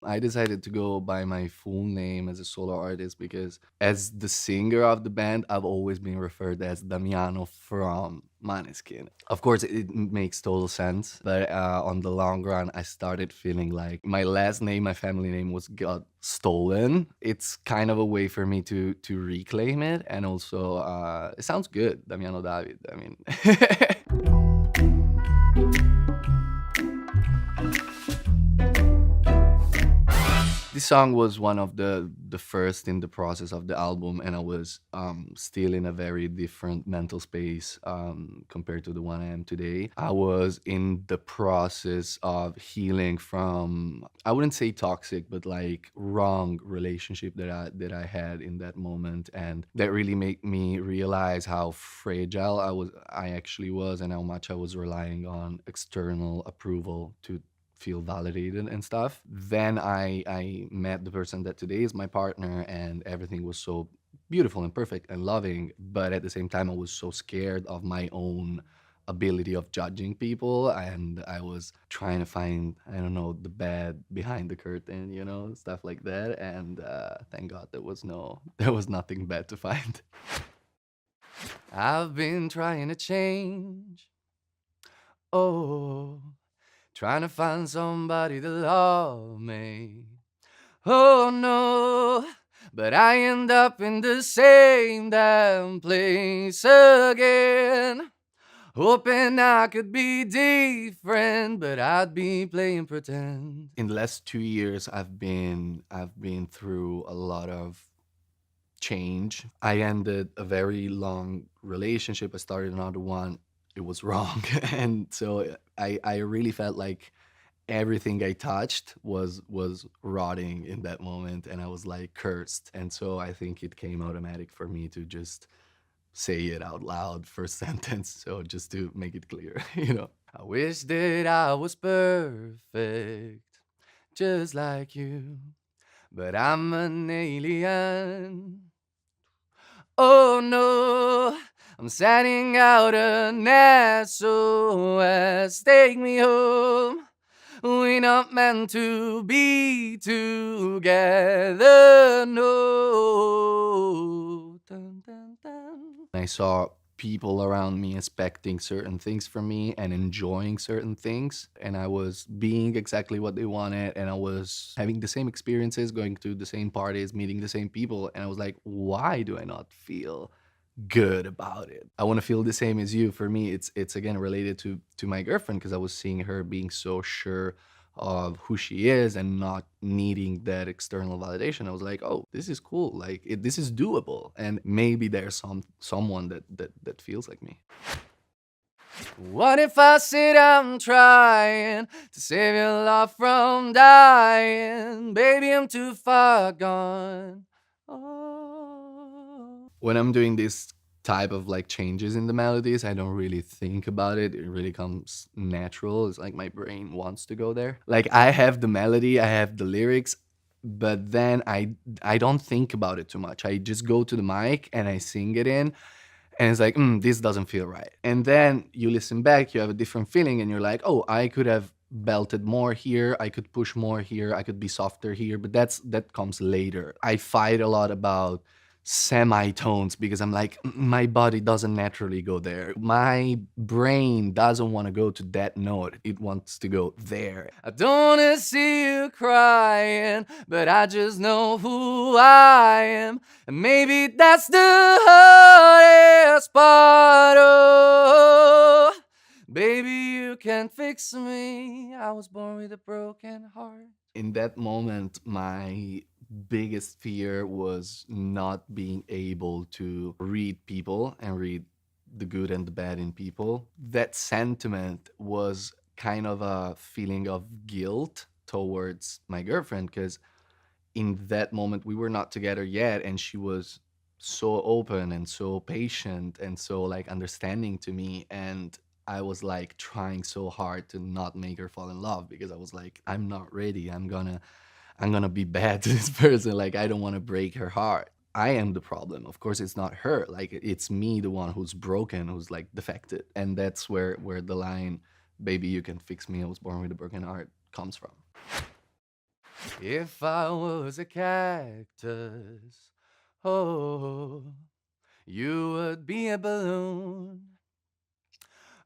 I decided to go by my full name as a solo artist because, as the singer of the band, I've always been referred as Damiano from Maneskin. Of course, it makes total sense, but on the long run, I started feeling like my last name, my family name, was got stolen. It's kind of a way for me to reclaim it, and also it sounds good, Damiano David. I mean. This song was one of the first in the process of the album, and I was still in a very different mental space compared to the one I am today. I was in the process of healing from, I wouldn't say toxic, but like wrong relationship that I had in that moment, and that really made me realize how fragile I actually was, and how much I was relying on external approval to feel validated and stuff. Then I met the person that today is my partner, and everything was so beautiful and perfect and loving. But at the same time, I was so scared of my own ability of judging people, and I was trying to find, I don't know, the bad behind the curtain, stuff like that. And thank God there was no there was nothing bad to find. I've been trying to change. Oh, trying to find somebody to love me. Oh no, but I end up in the same damn place again. Hoping I could be different, but I'd be playing pretend. In the last 2 years, I've been through a lot of change. I ended a very long relationship. I started another one. It was wrong, and so I really felt like everything I touched was rotting in that moment, and I was like cursed. And so I think it came automatic for me to just say it out loud first sentence. So just to make it clear, I wish that I was perfect, just like you, but I'm an alien. Oh no, I'm sending out an SOS. Take me home. We're not meant to be together, no. Dun, dun, dun. I saw people around me expecting certain things from me and enjoying certain things, and I was being exactly what they wanted, and I was having the same experiences, going to the same parties, meeting the same people, and I was like, why do I not feel good about it? I want to feel the same as you. For me, it's again related to my girlfriend, because I was seeing her being so sure of who she is and not needing that external validation. I was like, oh, this is cool. Like this is doable, and maybe there's someone that feels like me. What if I said I'm trying to save your love from dying? Baby, I'm too far gone. Oh. When I'm doing this type of like changes in the melodies, I don't really think about it. It really comes natural. It's like my brain wants to go there. Like I have the melody, I have the lyrics, but then I don't think about it too much. I just go to the mic and I sing it in, and it's like, this doesn't feel right. And then you listen back, you have a different feeling, and you're like, oh, I could have belted more here, I could push more here, I could be softer here, but that comes later. I fight a lot about semitones because I'm like, my body doesn't naturally go there. My brain doesn't want to go to that note. It wants to go there. I don't want to see you crying, but I just know who I am. And maybe that's the hardest part. Oh, baby, you can fix me. I was born with a broken heart. In that moment, my biggest fear was not being able to read people and read the good and the bad in people. That sentiment was kind of a feeling of guilt towards my girlfriend, because in that moment we were not together yet, and she was so open and so patient and so like understanding to me, and I was like trying so hard to not make her fall in love, because I was like, I'm not ready. I'm gonna be bad to this person. Like, I don't want to break her heart. I am the problem. Of course, it's not her. Like, it's me, the one who's broken, who's like defected. And that's where the line, "Baby, you can fix me. I was born with a broken heart," comes from. If I was a cactus, oh, you would be a balloon.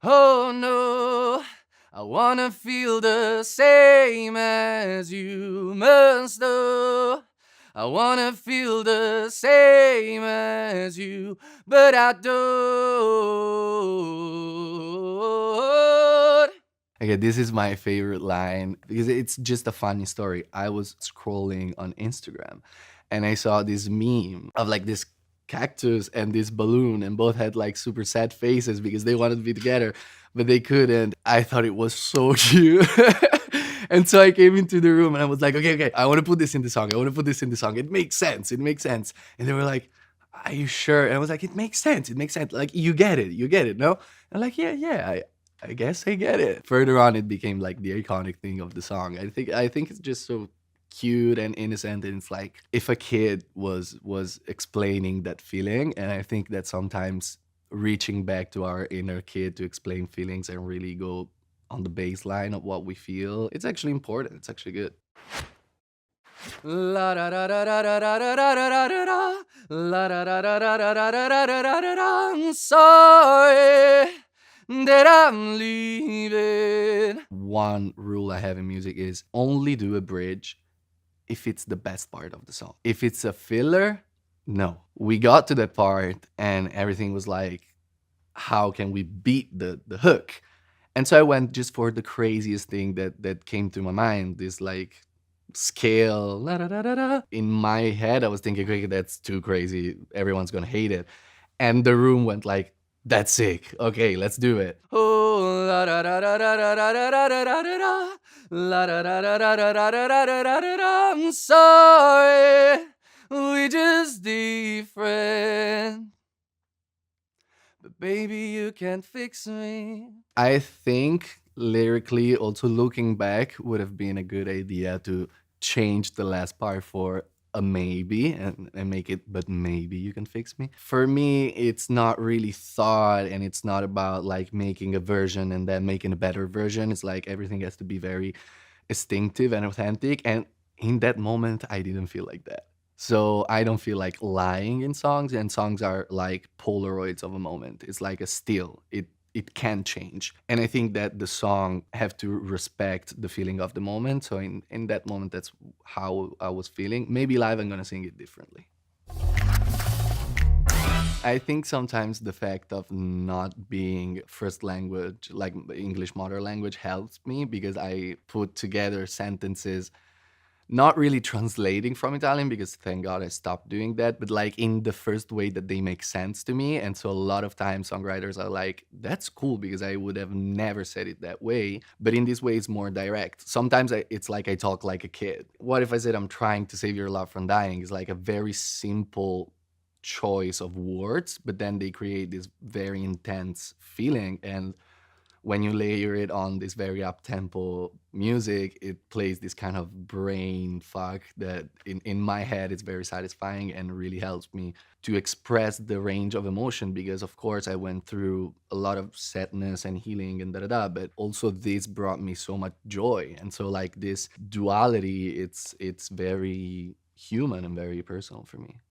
Oh no, I wanna feel the same as you must do. I wanna feel the same as you, but I don't. Okay, this is my favorite line because it's just a funny story. I was scrolling on Instagram and I saw this meme of like this cactus and this balloon, and both had like super sad faces because they wanted to be together, but they couldn't. I thought it was so cute. And so I came into the room and I was like, okay, okay, I want to put this in the song. I want to put this in the song. It makes sense. It makes sense. And they were like, are you sure? And I was like, it makes sense. It makes sense. Like, you get it. You get it. No? I'm like, yeah, yeah. I guess I get it. Further on, it became like the iconic thing of the song. I think it's just so cute and innocent, and it's like if a kid was explaining that feeling. And I think that sometimes reaching back to our inner kid to explain feelings and really go on the baseline of what we feel, it's actually important. It's actually good. La da da da da da da da da da da da. La da da da da da da da da da da da da. I'm sorry that I'm leaving. One rule I have in music is only do a bridge if it's the best part of the song. If it's a filler, no. We got to that part and everything was like, how can we beat the hook? And so I went just for the craziest thing that came to my mind, this like scale. La, da, da, da, da. In my head, I was thinking, okay, that's too crazy. Everyone's gonna hate it. And the room went like, that's sick. Okay, let's do it. Oh, la da da da da da da da da da da da. La da da da da da da da da da da da da. I'm sorry, we just different. But baby, you can't fix me. I think lyrically, also looking back, would have been a good idea to change the last part for a maybe and make it, but maybe you can fix me. For me, it's not really thought, and it's not about like making a version and then making a better version. It's like everything has to be very instinctive and authentic. And in that moment, I didn't feel like that. So I don't feel like lying in songs, and songs are like Polaroids of a moment. It's like a still. It can change. And I think that the song have to respect the feeling of the moment. So in that moment, that's how I was feeling. Maybe live I'm gonna sing it differently. I think sometimes the fact of not being first language, like English mother language, helps me because I put together sentences not really translating from Italian, because thank God I stopped doing that, but like in the first way that they make sense to me. And so a lot of times songwriters are like, that's cool because I would have never said it that way. But in this way, it's more direct. Sometimes it's like I talk like a kid. What if I said I'm trying to save your love from dying? It's like a very simple choice of words, but then they create this very intense feeling. And when you layer it on this very up tempo music, it plays this kind of brain fuck that in my head it's very satisfying and really helps me to express the range of emotion, because of course I went through a lot of sadness and healing and da da da, but also this brought me so much joy. And so like this duality, it's very human and very personal for me.